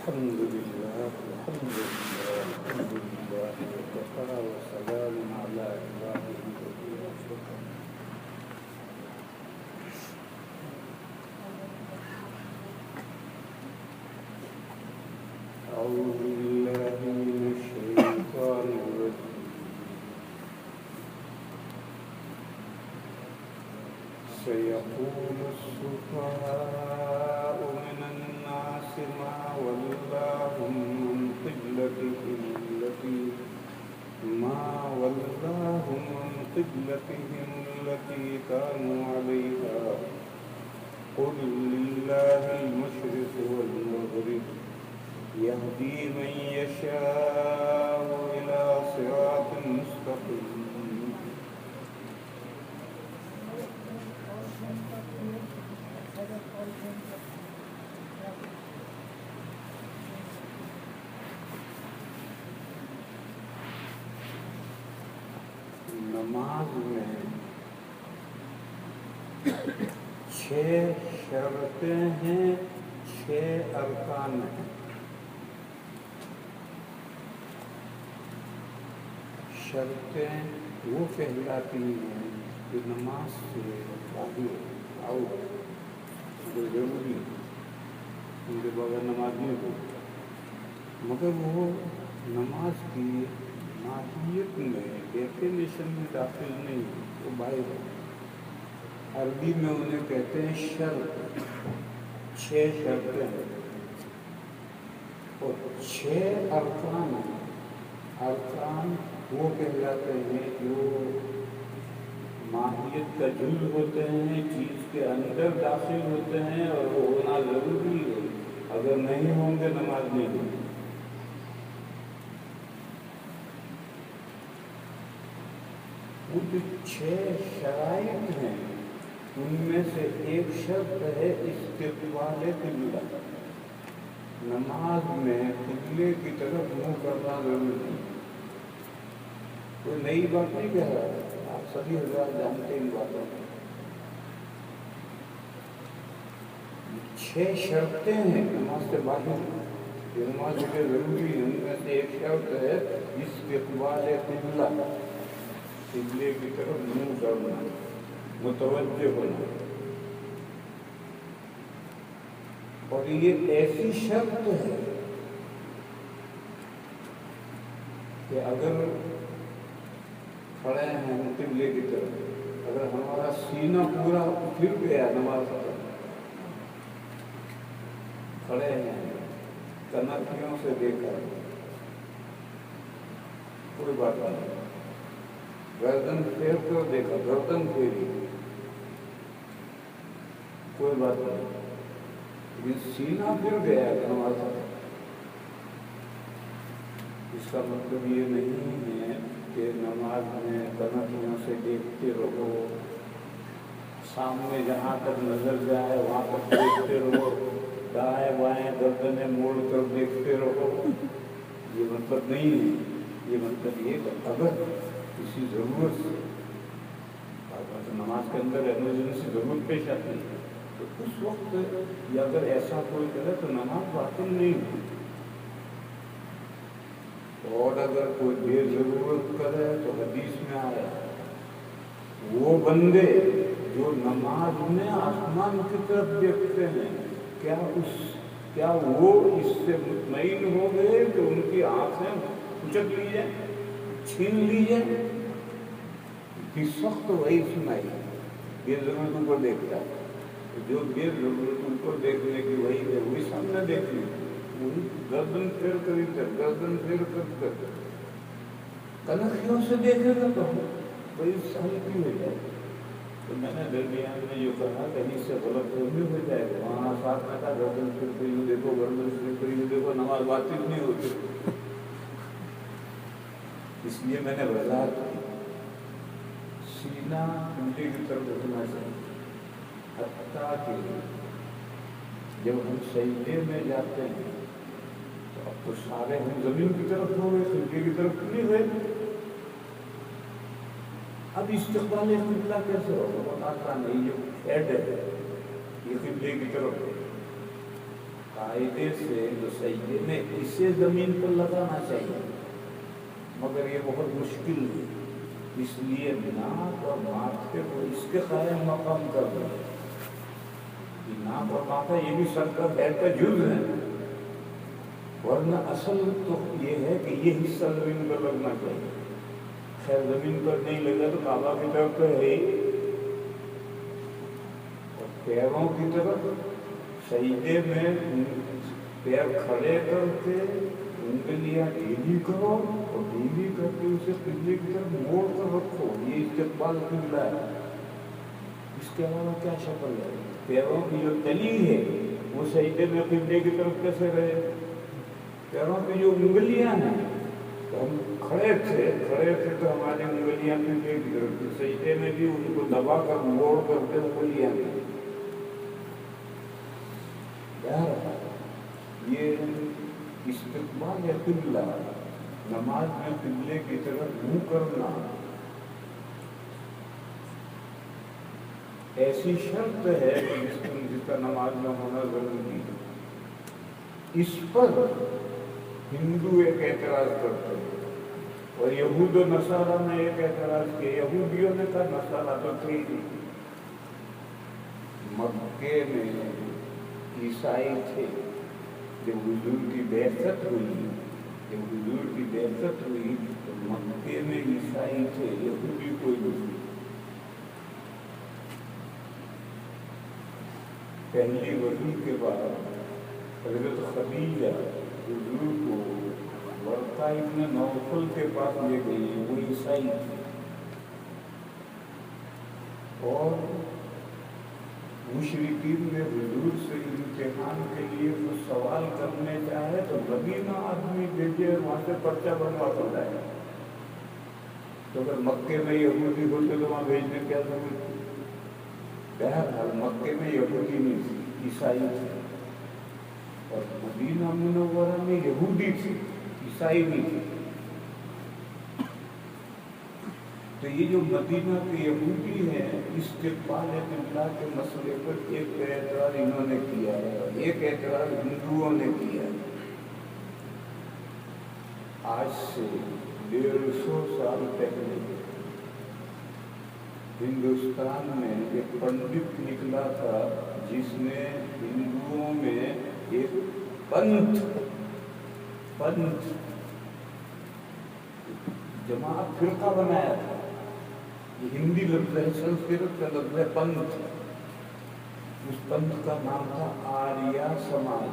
الحمد لله وكفى وسلام على عباده الذين اصطفى. أعوذ بالله من الشيطان الرجيم. سيقول السفهاء من الناس ما ولاهم عن قبلتهم التي كانوا عليها قل لله المشرق والمغرب يهدي من يشاء إلى صراط مستقيم. نماز میں 6 شرطیں ہیں، 6 ارکان ہیں. شرطیں وہ کہلاتی ہیں کہ نماز سے باہر آؤٹ ضروری ہے، ان کے بغیر نماز نہیں ہوتی، مگر وہ نماز کی ماہیت میں ڈیفینیشن میں داخل نہیں، وہ باہر ہے. عربی میں انہیں کہتے ہیں شرط. 6 شرطیں ہیں اور 6 ارکان ہیں. ارکان وہ کہلاتے ہیں جو ماہیت کا جز ہوتے ہیں، چیز کے اندر داخل ہوتے ہیں اور وہ ہونا ضروری ہے. اگر نہیں ہوں گے نماز نہیں ہوگی. وہ جو 6 شرائط ہیں ان میں سے ایک شرط ہے استقبال قبلہ. نماز میں قبلے کی طرف منہ کرنا ضروری ہے. کوئی نئی بات نہیں کہہ رہا ہے، آپ سبھی حضرات جانتے ہیں ان باتوں کو. 6 شرطیں ہیں نماز سے باہر، یہ نماز کے ضروری ہے. ان میں سے ایک شرط ہے استقبال قبلہ، قبلے کی طرف منہ کرنا، متوجہ ہونا. اور یہ ایسی شرط ہے کہ اگر کھڑے ہیں ہم قبلے کی طرف، اگر ہمارا سینہ پورا پھر گیا نماز کا، کھڑے ہیں کنکھیوں سے دیکھا کوئی بات نہیں، گردن پھیر کر دیکھا، گردن پھیری کوئی بات نہیں، لیکن سینہ پھر گیا نماز کا. اس کا مطلب یہ نہیں ہے کہ نماز میں کنکھیوں سے دیکھتے رہو، سامنے جہاں تک نظر جائے وہاں تک دیکھتے رہو، دائیں بائیں گردنیں موڑ کر دیکھتے رہو. یہ مطلب نہیں ہے. یہ مطلب یہ کہ اگر کسی ضرورت سے نماز کے اندر ایمرجنسی ضرورت پیش آتی ہے تو اس وقت یا اگر ایسا کوئی کرے تو نماز باطل نہیں ہے. اور اگر کوئی بے ضرورت کرے تو حدیث میں آیا وہ بندے جو نماز میں آسمان کی طرف دیکھتے ہیں کیا وہ اس سے مطمئن ہو گئے کہ ان کی آنکھیں کچل لی جائیں، چھین لی جائیں؟ کہ سخت وہی سنائی بے ضرورتوں پر دیکھتا ہے. جو بے ضرورتوں پر دیکھنے کی وہی ہے وہی سامنے دیکھنے، وہی گردن پھیر کر کنکھیوں سے دیکھے گا تو وہی سہلتی ہو جائے. تو میں نے درمیان میں جو کہا کہیں سے غلط فہمی ہو جائے گا، وہاں ساتھ میں کہا گردن پھیر کر یوں دیکھو، گردن پھیر کر یوں دیکھو، نماز باطل نہیں ہوتی. اس لیے میں نے وضاحت کی سینہ قبلے کی طرف رکھنا چاہیے. حتیٰ کہ جب ہم سجدے میں جاتے ہیں تو اب تو سارے ہم زمین کی طرف ہو گئے، قبلے کی طرف نہیں ہوئے. اب استقبال قبلہ کیسے ہوگا؟ بتاتا نہیں. جو ہیڈ ہے یہ قبلے کی طرف ہے، कायदे से तो सजदे में इसे जमीन पर लगाना चाहिए, मगर ये बहुत मुश्किल है, इसलिए नाक और माथे को इसके कायम मकाम कर दो। नाक और माथा ये भी सर का पैर का जुर्म है, वरना असल तो ये है कि ये हिस्सा जमीन पर लगना चाहिए। खैर जमीन पर नहीं लगा तो काबा की तरफ तो है ही, और पैरों की तरफ सजदे में पैर खड़े करके उंगलियां ढीली करो और ढीली करके उसे किबले की तरफ मोड़ कर रखो, ये इस्तेकबाल किबला है। इसके अलावा क्या शक्ल है? पैरों की जो तली है वो सजदे में किबले की तरफ कैसे रहे? पैरों की जो उंगलियां हैं, तो हम खड़े थे तो हमारी उंगलियां किबले की तरफ थी, सजदे में भी उनको दबा कर मोड़ करके उंगलियां थी। ये इस्तिक़बाल या किबला, नमाज में किबले की तरफ मुंह करना ऐसी शर्त है कि जिसका नमाज में होना जरूरी है। इस पर हिंदू एक एतराज करते हैं, और यहूद और नसारा ने एक एतराज किया। यहूदियों ने कहा नसारा तो थे, मक्के में ईसाई थे, जब हुजूर की बेइज्जत हुई तो मक्के में ईसाई थे, यहूदी कोई नहीं। पहली वही के बाद हज़रत खदीजा हुजूर को वर्का इब्न नौफल के पास ले गई, वो ईसाई थे, और मुशरिकीन ने हुजूर से इम्तिहान के लिए कुछ सवाल करने चाहे तो मदीना आदमी भेजे, वहाँ से पर्चा बनवा कर लाए। तो अगर मक्के में यहूदी होते तो वहाँ भेजने क्या जरूरत थी? बहरहाल मक्के में यहूदी नहीं थी, ईसाई थे, और मदीना मुनव्वरा में यहूदी थी, ईसाई नहीं थे। तो ये जो मदीना के यहूदी हैं, इस्तिक़बाल किबला के मसले पर एक एतराज इन्होंने किया है और एक एतराज हिंदुओं ने किया है। आज से 150 साल पहले हिंदुस्तान में एक पंडित निकला था, जिसने हिंदुओं में एक पंथ जमात फिरका बनाया था। ये हिंदी लफ्ज़ है, संस्कृत का लफ्ज़ है पंथ। उस पंथ का नाम था आर्य समाज।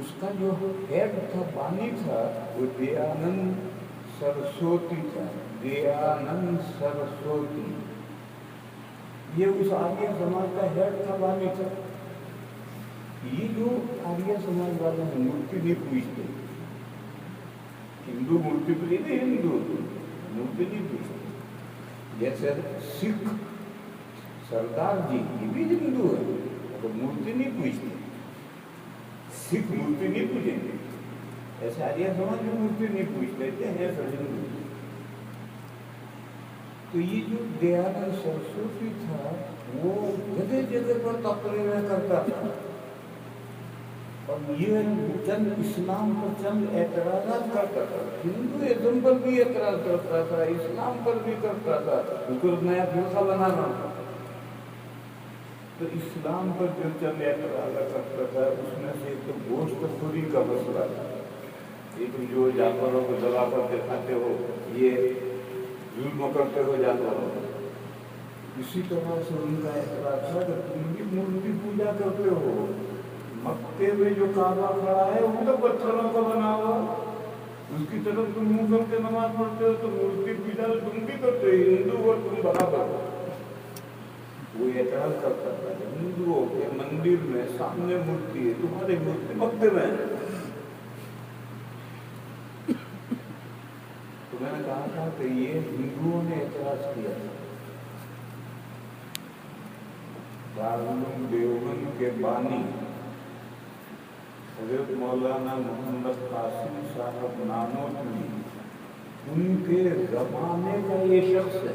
उसका जो हेड था, बानी था, वो दयानंद सरस्वती था, दयानंद सरस्वती। ये उस आर्य समाज का हेड था, बानी था। ये जो आर्य समाज वाले हैं, मूर्ति नहीं पूजते, हिंदू मूर्ति पूजे नहीं, हिंदू मूर्ति नहीं पूजते। जैसे सिख सरदार जी, ये भी हिंदू है, तो मूर्ति नहीं पूजते, सिख मूर्ति नहीं पूजेंगे। ऐसे आर्य समाज में मूर्ति नहीं पूजते हैं सब हिंदू। तो ये जो दयानंद सरस्वती था, वो जगह जगह पर तकरीरें करता था, और ये चंद इस्लाम पर चंद एतराज़ात करता था। हिंदुइज्म पर भी एतराज़ करता था, इस्लाम पर भी करता था, उसको नया फिरका बनाना था। तो इस्लाम पर जो चंद एतराज़ात करता था, उसमें से तो गोश्त खोरी का मसला था। एक जो जानवरों को जला कर दिखाते हो, ये जुल्म करते हो जानवरों को, इसी तरह से उनका एतराज़ था कि तुम भी मूर्ति पूजा करते हो। मक्के में जो काबा खड़ा है वो तो पत्थरों का बना हुआ, उसकी तरफ तुम मुंह करके नमाज पढ़ते हो, तो मूर्ति पूजा तुम भी करते हो, हिंदू और तुम बराबर हो। वो एतराज करता था, हिंदुओं के मंदिर में सामने मूर्ति है, तुम्हारी मूर्ति मक्के में है। तो मैंने कहा था कि ये हिंदुओं ने एतराज किया था। दारुल देवबंद के बानी हज़रत मौलाना मोहम्मद कासिम साहब नानोतवी, उनके ज़माने का ये शख्स है।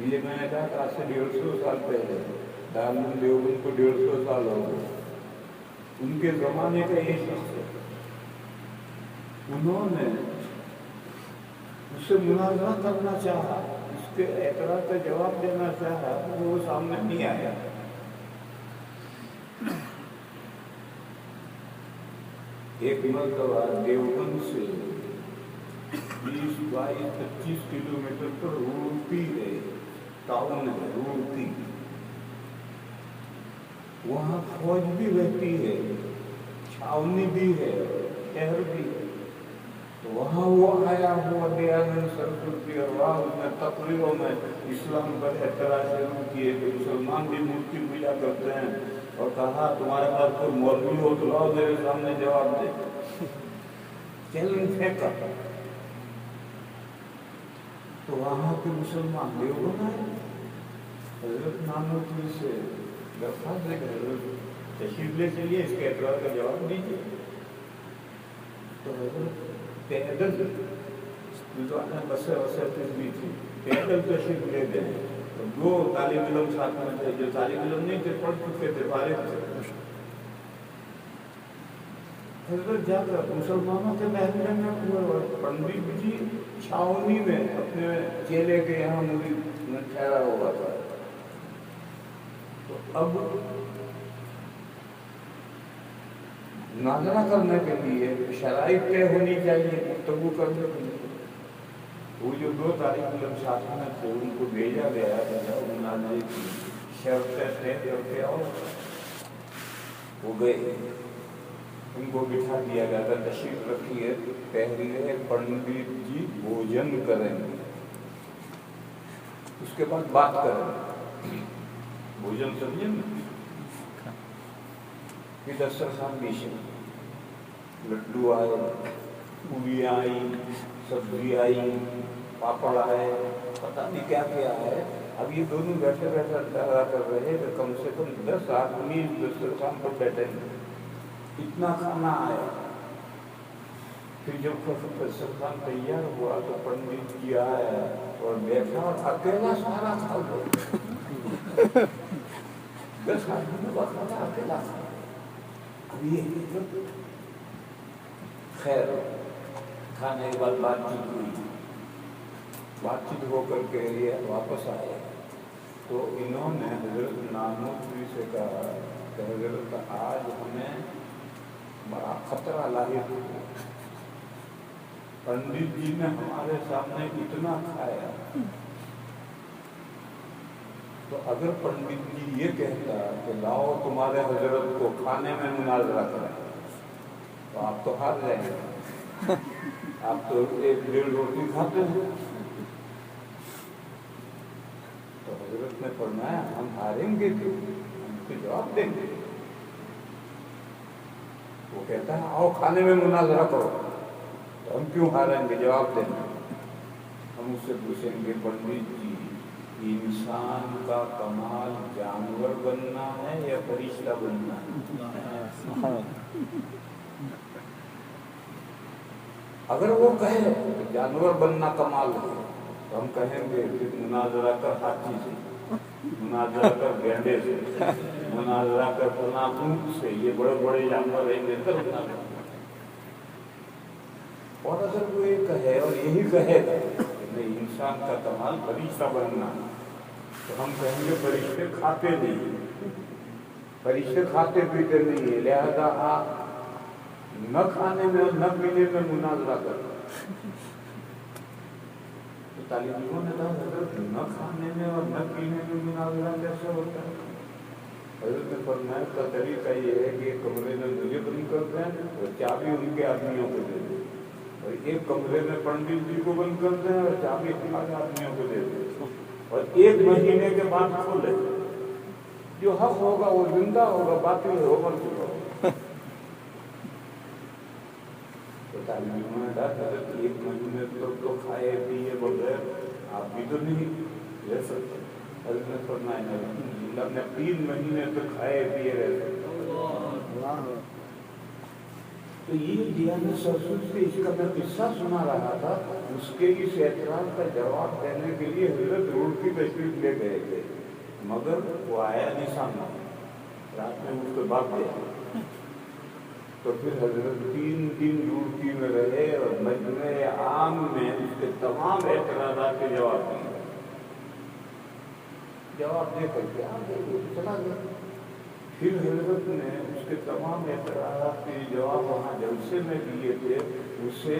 ये मैंने कहा आज से 150 साल पहले दारुल देवबंद को 150 साल हो गए, उनके जमाने का ये शख्स है। उन्होंने उससे मुनाजरा करना चाहा, उसके एतराज का जवाब देना चाहा, वो सामने नहीं आया। एक मरतबा देवबंद से 20, 22, 25 किलोमीटर पर रूड़की है, टाउन है रूड़की, वहाँ फौज भी रहती है, छावनी भी है, शहर भी है। तो वहाँ वो आया हुआ दयानंद सरस्वती और वहाँ उसने तकरीरों में इस्लाम पर एतराज शुरू किए कि मुसलमान भी मूर्ति पूजा करते हैं, और कहा तुम्हारे पास कोई मौलवी हो तो लाओ मेरे सामने जवाब दे। चैलेंज फेंका। तो वहाँ के मुसलमान देवबंद आए, हजरत नानोत्री से दरख्वास्त देकर तशरीफ ले चलिए, इसके एतराज का जवाब दीजिए। तो हजरत पैदल बसें वसें भी थी, पैदल तशरीफ ले गए। तो 2 तालिब इल्म साथ में थे, जो तालिब इल्म नहीं थे पढ़ चुके थे, फारिग थे। हजरत जाकर मुसलमानों के महल में पंडित जी छावनी में अपने चेले के यहाँ मुरीद में ठहरा हुआ था। तो अब नाजरा करने के लिए शराइत तय होनी चाहिए, गुफ्तगू करने के लिए। वो जो 2 तारीख इल्म साथ में थे उनको भेजा गया था, जाओ मुनाजरे की शर्तें तय करके आओ। वो गए, उनको बिठा दिया गया था, तशरीफ रखिए, पहले पंडित जी भोजन करेंगे, उसके बाद बात करेंगे। भोजन समझे ना, फिर दस्तरखान बिछे, लड्डू आए, पूरी आई, सब्जी आई, पापड़ आए, पता नहीं क्या क्या है। अब ये दोनों बैठे बैठे अंदाजा कर रहे हैं कि कम से कम 10 आदमी दस्तरखान पर बैठे, इतना खाना आया। फिर जब दस्तरखान तैयार हुआ तो पंडित जी आया और बैठा और अकेला सारा खा लो। 10 आदमी का खाना अकेला खा। अब ये खैर खाने के बाद बातचीत हुई, बातचीत होकर के ये वापस आए। तो इन्होंने हजरत नानोत्री से कहा कि हजरत आज हमें बड़ा खतरा लाहिक हुआ, पंडित जी ने हमारे सामने इतना खाया, तो अगर पंडित जी ये कहता कि लाओ तुम्हारे हजरत को खाने में मुनाजरा करें, तो आप तो हार जाएंगे। आप तो 1-1.5 रोटी खाते हैं। तो हजरत ने फरमाया हम हारेंगे क्यों, हम तो जवाब देंगे। वो कहता है आओ खाने में मुनाजरा करो, तो हम क्यों हारेंगे, जवाब देंगे। हम उससे पूछेंगे पंडित जी इंसान का कमाल जानवर बनना है या फरिश्ता बनना है? अगर वो कहे तो जानवर बनना कमाल है, तो हम कहेंगे फिर मुनाजरा कर हाथी से, मुनाजरा कर गैंडे से, मुनाजरा कर ऊंट से, ये बड़े बड़े जानवर रहेंगे तब मुनाजरा। और अगर वो ये कहे और यही कहेगा नहीं इंसान का कमाल फरिश्ता बनना, तो हम कहेंगे फरिश्ते खाते नहीं, फरिश्ते खाते पीते नहीं है, लिहाजा आप न खाने में और न पीने में मुनाजरा करते। तो तालिबों ने कहा हजरत न खाने में और न पीने में मुनाजरा कैसे होता है? हजरत ने फरमाया का तरीका ये है कि एक कमरे में मुझे बंद करते हैं और चाबी उनके आदमियों को दे दें, और एक कमरे में पंडित जी को बंद करते हैं और चाबी हमारे आदमियों को दे दें, और 1 महीने के बाद खोले, जो हक होगा वो जिंदा होगा, बाकी हो मर चुका होगा। तो तालिबों ने कहा 1 महीने तो खाए पिए बगैर आप भी तो नहीं रह सकते। हजरत ने फरमाया मैं 3 महीने तो खाए पिए रह सकता। तो ये दयानंद सरस्वती से इसका मैं किस्सा सुना रहा था, उसके इस एतराज का जवाब देने के लिए हजरत रूड़की तशरीफ ले गए थे। मगर वो आया नहीं सामने, रात में उसको भाग गया। तो फिर हजरत 3 दिन ड्यूटी में रहे और मजमे आम में उसके तमाम एतराज़ात के जवाब दिए। जवाब दे करके आ गए, चला गया। फिर हजरत ने उसके तमाम एतराज़ात के जवाब वहाँ जलसे में दिए थे। उसे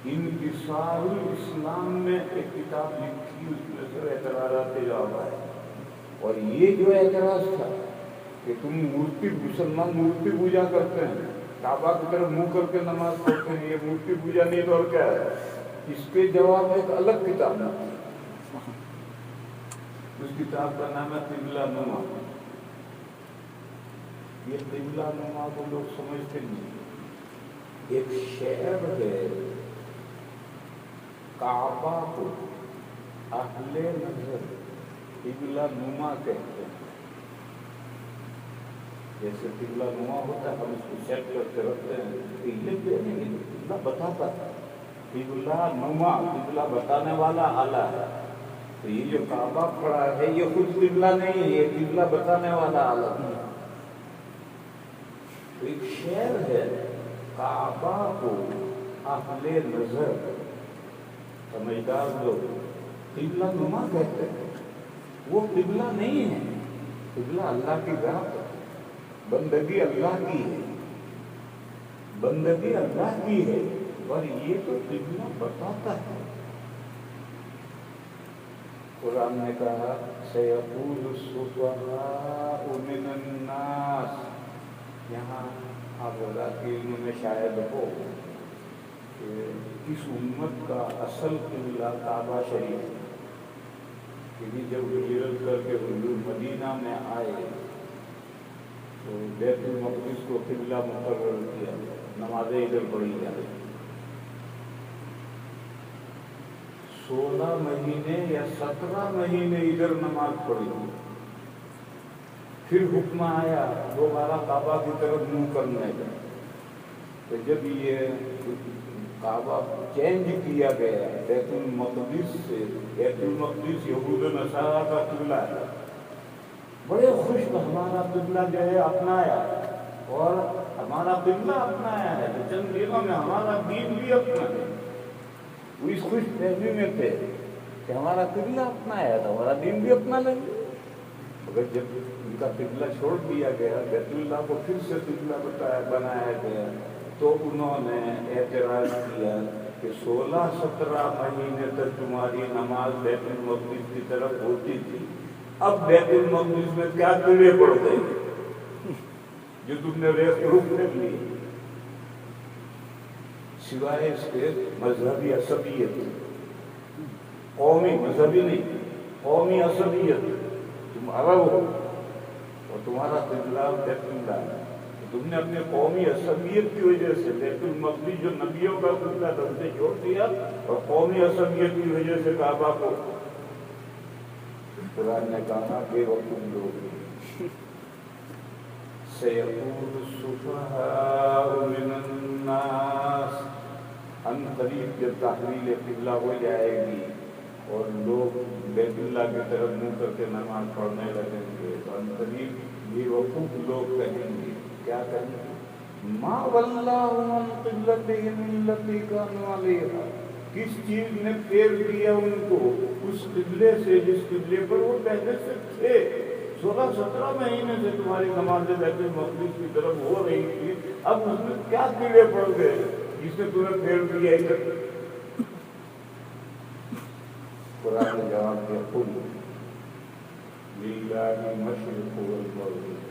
इंतिसारुल इस्लाम में एक किताब लिखी, उसमें से एतराज़ात के जवाब आए। और ये जो एतराज़ था कि तुम मुसलमान मूर्ति पूजा करते हैं, काबा की तरफ मुंह करके नमाज पढ़ते हैं, ये मूर्ति पूजा नहीं तो और क्या है, इसके जवाब एक अलग किताब है। उस किताब का नाम है किबला नुमा। ये किबला नुमा को लोग समझते नहीं। एक शहर है, काबा को अहले नजर किबला नुमा कहते हैं। जैसे किबला नुमा होता है, हम इसको सेट करके रखते हैं, किबला बताता है। किबला नुमा, किबला बताने वाला आला है। तो ये जो काबा पड़ा है ये खुद किबला नहीं है, ये किबला बताने वाला आला है। तो एक शेर है, काबा को अहले नजर, समझदार लोग किबला नुमा कहते हैं। वो किबला नहीं है, किबला अल्लाह की जात है, बंदगी अल्लाह की है, बंदगी अल्लाह की है। और ये तो किबला बताता है। कुरान ने कहा सयक़ूलु सुफ़हाउ मिनन्नास। यहाँ आप बता कि इन्होंने शायद हो कि इस उम्मत का असल किबला काबा शरीफ, क्योंकि जब हिजरत करके हुजूर मदीना में आए तो बैतुल मक़दिस को किबला मुकर्रर किया, नमाज़ें इधर पढ़ी जाए। 16 महीने या 17 महीने इधर नमाज पढ़ी। फिर हुक्म आया दोबारा काबा की तरफ मुंह करने का। तो जब ये काबा चेंज किया गया बैतुल मक़दिस से, बैतुल मक़दिस यहूद नसारा का किबला है, बड़े खुश, हमारा किबला जो है अपनाया, और हमारा किबला अपनाया है तो चंद दिनों में हमारा दीन भी अपना है। वो इस खुश फहमी में थे कि हमारा किबला अपनाया था, हमारा दीन भी अपना लेंगे। मगर जब उनका किबला छोड़ दिया गया, बैतुल्लाह को फिर से किबला बनाया गया, तो उन्होंने एतराज़ किया कि 16-17 महीने तक तुम्हारी नमाज बैतुल मक़दिस की तरफ होती थी, अब बैतुल मक़दिस में क्या कीड़े पड़ गए जो तुमने रुख कर लिए, सिवाय इसके मजहबी असबियत, कौमी, मजहबी नहीं, कौमी असबियत। तुम अरब हो और तुम्हारा किबला बैतुल्लाह है, तो तुमने अपने कौमी असबियत की वजह से बैतुल मक़दिस जो नबियों का किबला था उसे छोड़ दिया, और कौमी असबियत की वजह से काबा को। कुरान ने कहा बेवकूफ लोग, सयक़ूलु सुफ़हाउ मिनन्नास, अनक़रीब जब तहवील किबला हो जाएगी और लोग बैतुल्लाह की तरफ मुंह करके नमाज पढ़ने लगेंगे, तो अनक़रीब बेवकूफ लोग कहेंगे, क्या कहेंगे, मा वल्लाहु अन क़िब्लतिहिम अल्लती कानू अलैहा, किस चीज ने फेर दिया उनको उस किबले से जिस किबले पर वो पहले से थे। 16-17 महीने से तुम्हारी नमाज़ें बैतुल मक़दिस की तरफ हो रही थी, अब उसमें क्या कीड़े पड़ गए जिसने तुम्हें फेर दिया इधर। कुरान ने जवाब दिया, कुल लिल्लाहि मशरिक़ु वल मग़रिब,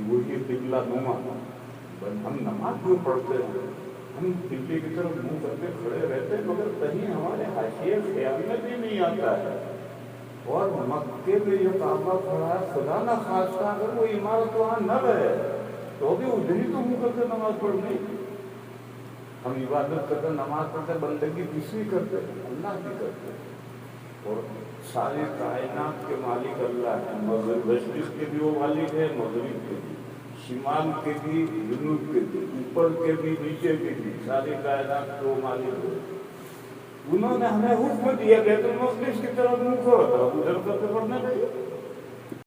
वही किबला नुमा। हम नमाज क्यों पढ़ते हैं, हम किबले की तरफ मुंह करके खड़े रहते हैं, मगर कहीं हमारे हाशिए ख्याल में भी नहीं आता है। और मक्के में जो काबा खड़ा है, खुदा न खास्ता अगर वो इमारत वहाँ न रहे तो भी उधर ही तो मुंह करके नमाज पढ़नी। हम इबादत करते, नमाज पढ़ते, बंदगी किसकी करते, अल्लाह की करते। और सारे कायनात के मालिक अल्लाह है, मशरिक़ के भी वो मालिक है, मग़रिब के भी, शिमाल के भी, जुनूब के भी, ऊपर के भी, नीचे के भी, सारी कायनात को मालिक हो। انہوں نے ہمیں حکم دیا بیت المقدس کی طرف منہ کرو، تو ادھر کر کے پڑھنا چاہیے۔